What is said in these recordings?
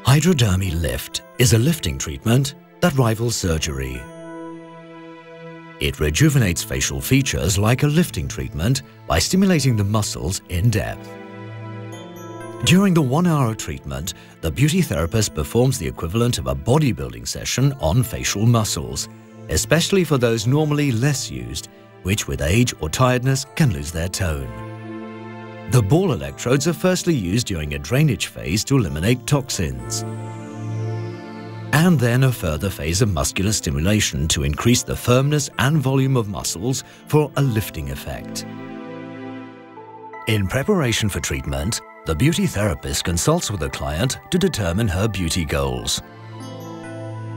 Hydrodermy lift is a lifting treatment that rivals surgery. It rejuvenates facial features like a lifting treatment by stimulating the muscles in depth. During the 1 hour of treatment, the beauty therapist performs the equivalent of a bodybuilding session on facial muscles, especially for those normally less used, which with age or tiredness can lose their tone. The ball electrodes are firstly used during a drainage phase to eliminate toxins, and then a further phase of muscular stimulation to increase the firmness and volume of muscles for a lifting effect. In preparation for treatment, the beauty therapist consults with the client to determine her beauty goals.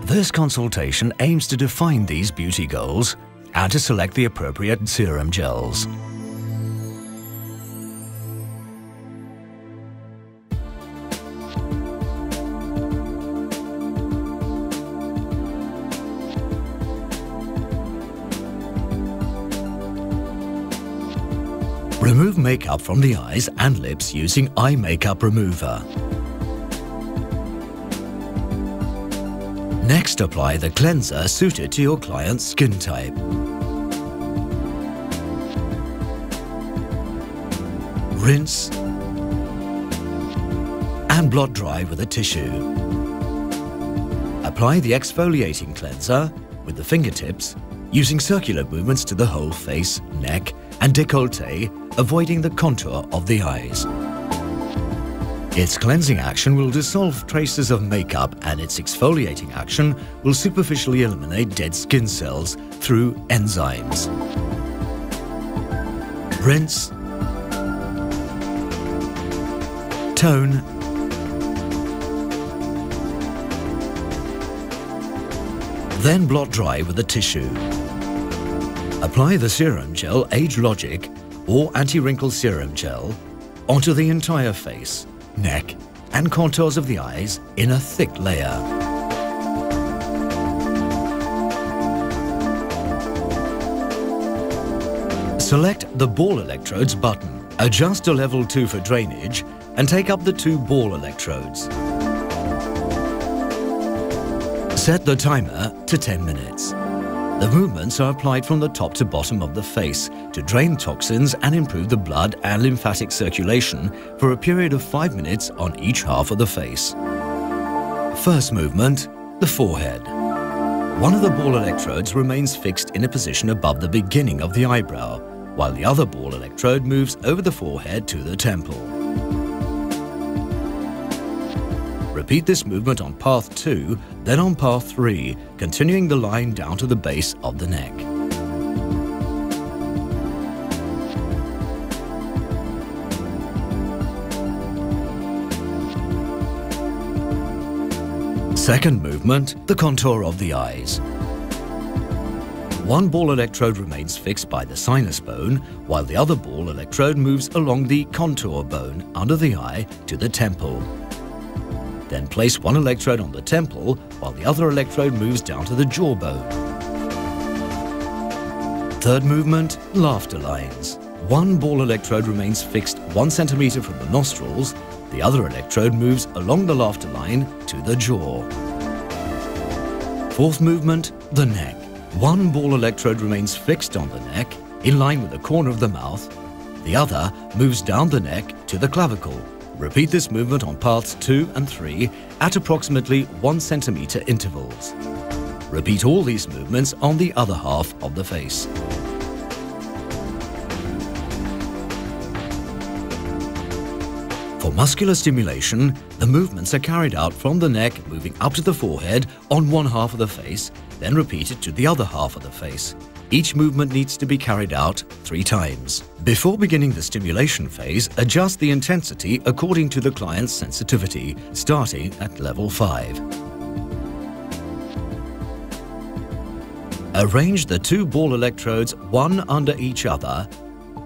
This consultation aims to define these beauty goals and to select the appropriate serum gels. Remove makeup from the eyes and lips using eye makeup remover. Next, apply the cleanser suited to your client's skin type. Rinse and blot dry with a tissue. Apply the exfoliating cleanser with the fingertips, using circular movements to the whole face, neck and décolleté, avoiding the contour of the eyes. Its cleansing action will dissolve traces of makeup, and its exfoliating action will superficially eliminate dead skin cells through enzymes. Rinse, tone, then blot dry with a tissue. Apply the serum gel Age Logic or anti-wrinkle serum gel onto the entire face, neck and contours of the eyes in a thick layer. Select the ball electrodes button. Adjust to level 2 for drainage and take up the 2 ball electrodes. Set the timer to 10 minutes. The movements are applied from the top to bottom of the face to drain toxins and improve the blood and lymphatic circulation for a period of 5 minutes on each half of the face. First movement, the forehead. One of the ball electrodes remains fixed in a position above the beginning of the eyebrow, while the other ball electrode moves over the forehead to the temple. Repeat this movement on path 2, then on path 3, continuing the line down to the base of the neck. Second movement, the contour of the eyes. One ball electrode remains fixed by the sinus bone, while the other ball electrode moves along the contour bone under the eye to the temple. Then place one electrode on the temple, while the other electrode moves down to the jawbone. Third movement, laughter lines. One ball electrode remains fixed 1 centimeter from the nostrils, the other electrode moves along the laughter line to the jaw. Fourth movement, the neck. One ball electrode remains fixed on the neck, in line with the corner of the mouth. The other moves down the neck to the clavicle. Repeat this movement on paths 2 and 3 at approximately 1 centimeter intervals. Repeat all these movements on the other half of the face. For muscular stimulation, the movements are carried out from the neck, moving up to the forehead on one half of the face, then repeated to the other half of the face. Each movement needs to be carried out 3 times. Before beginning the stimulation phase, adjust the intensity according to the client's sensitivity, starting at level 5. Arrange the 2 ball electrodes one under each other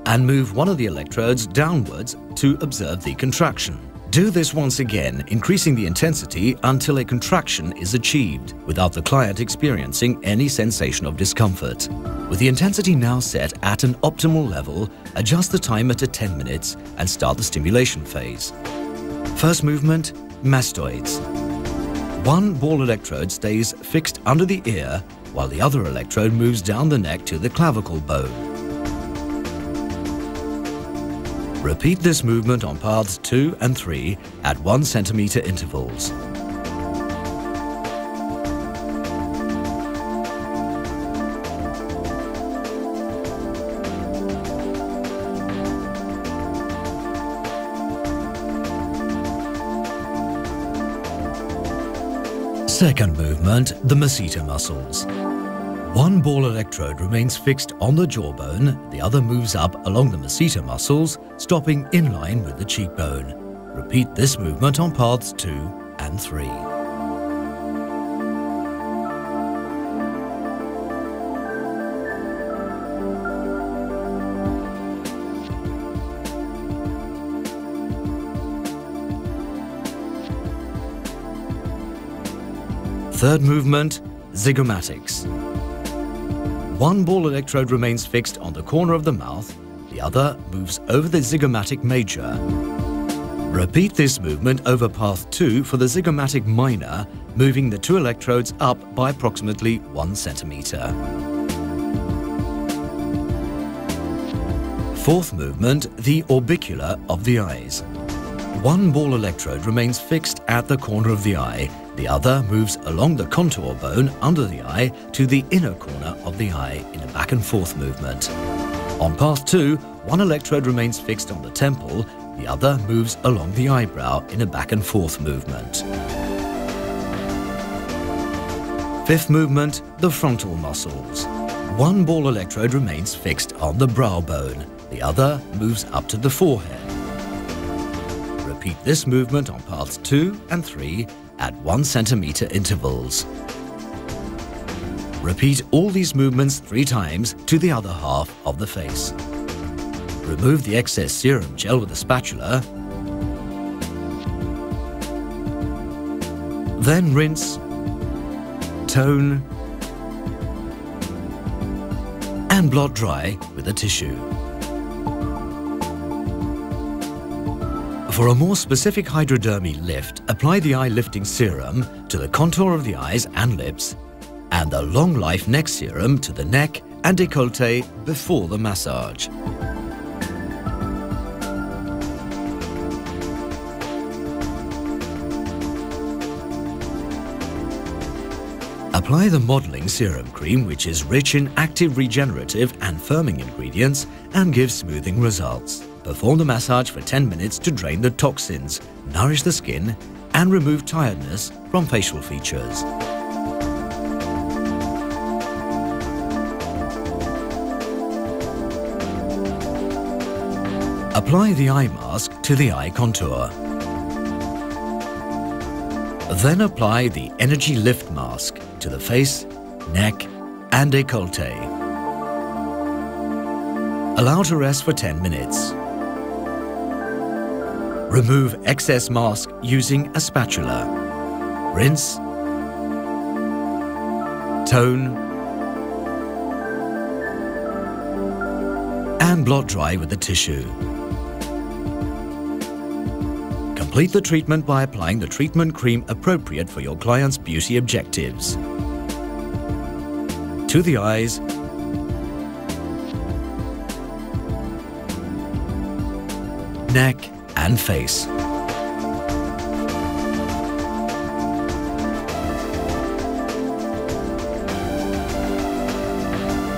and move one of the electrodes downwards to observe the contraction. Do this once again, increasing the intensity until a contraction is achieved, without the client experiencing any sensation of discomfort. With the intensity now set at an optimal level, adjust the timer to 10 minutes and start the stimulation phase. First movement, mastoids. One ball electrode stays fixed under the ear, while the other electrode moves down the neck to the clavicle bone. Repeat this movement on paths 2 and 3 at 1 centimeter intervals. Second movement, the masseter muscles. One ball electrode remains fixed on the jawbone, the other moves up along the masseter muscles, stopping in line with the cheekbone. Repeat this movement on paths 2 and 3. Third movement, zygomatics. One ball electrode remains fixed on the corner of the mouth, the other moves over the zygomatic major. Repeat this movement over path 2 for the zygomatic minor, moving the 2 electrodes up by approximately 1 centimeter. Fourth movement, the orbicular of the eyes. One ball electrode remains fixed at the corner of the eye, the other moves along the contour bone under the eye to the inner corner of the eye in a back and forth movement. On path 2, one electrode remains fixed on the temple, the other moves along the eyebrow in a back and forth movement. Fifth movement, the frontal muscles. One ball electrode remains fixed on the brow bone, the other moves up to the forehead. Repeat this movement on paths 2 and 3 at 1 centimeter intervals. Repeat all these movements 3 times to the other half of the face. Remove the excess serum gel with a spatula. Then rinse, tone, and blot dry with a tissue. For a more specific hydrodermy lift, apply the eye lifting serum to the contour of the eyes and lips, and the long life neck serum to the neck and décolleté before the massage. Apply the modeling serum cream, which is rich in active regenerative and firming ingredients and gives smoothing results. Perform the massage for 10 minutes to drain the toxins, nourish the skin, and remove tiredness from facial features. Apply the eye mask to the eye contour. Then apply the Energy Lift Mask to the face, neck, and décolleté. Allow to rest for 10 minutes. Remove excess mask using a spatula. Rinse, tone, and blot dry with a tissue. Complete the treatment by applying the treatment cream appropriate for your client's beauty objectives. To the eyes, neck, and face.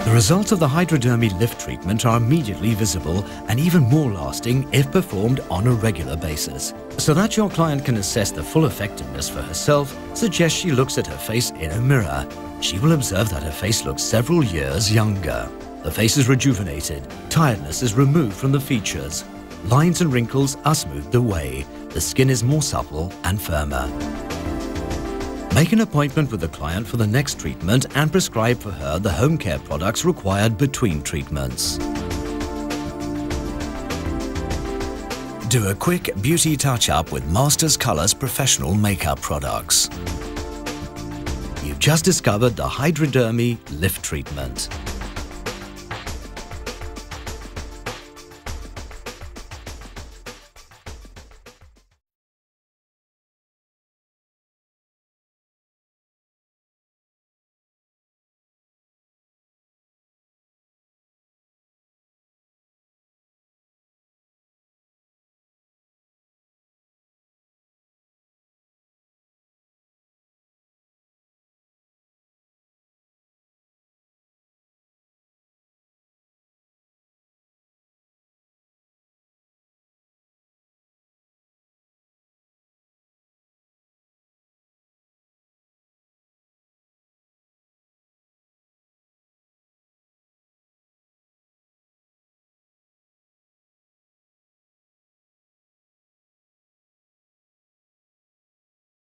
The results of the hydrodermy lift treatment are immediately visible and even more lasting if performed on a regular basis. So that your client can assess the full effectiveness for herself, suggest she looks at her face in a mirror. She will observe that her face looks several years younger. The face is rejuvenated, tiredness is removed from the features, lines and wrinkles are smoothed away, the skin is more supple and firmer. Make an appointment with the client for the next treatment and prescribe for her the home care products required between treatments. Do a quick beauty touch-up with Masters Colours professional makeup products. You've just discovered the Hydradermy Lift Treatment.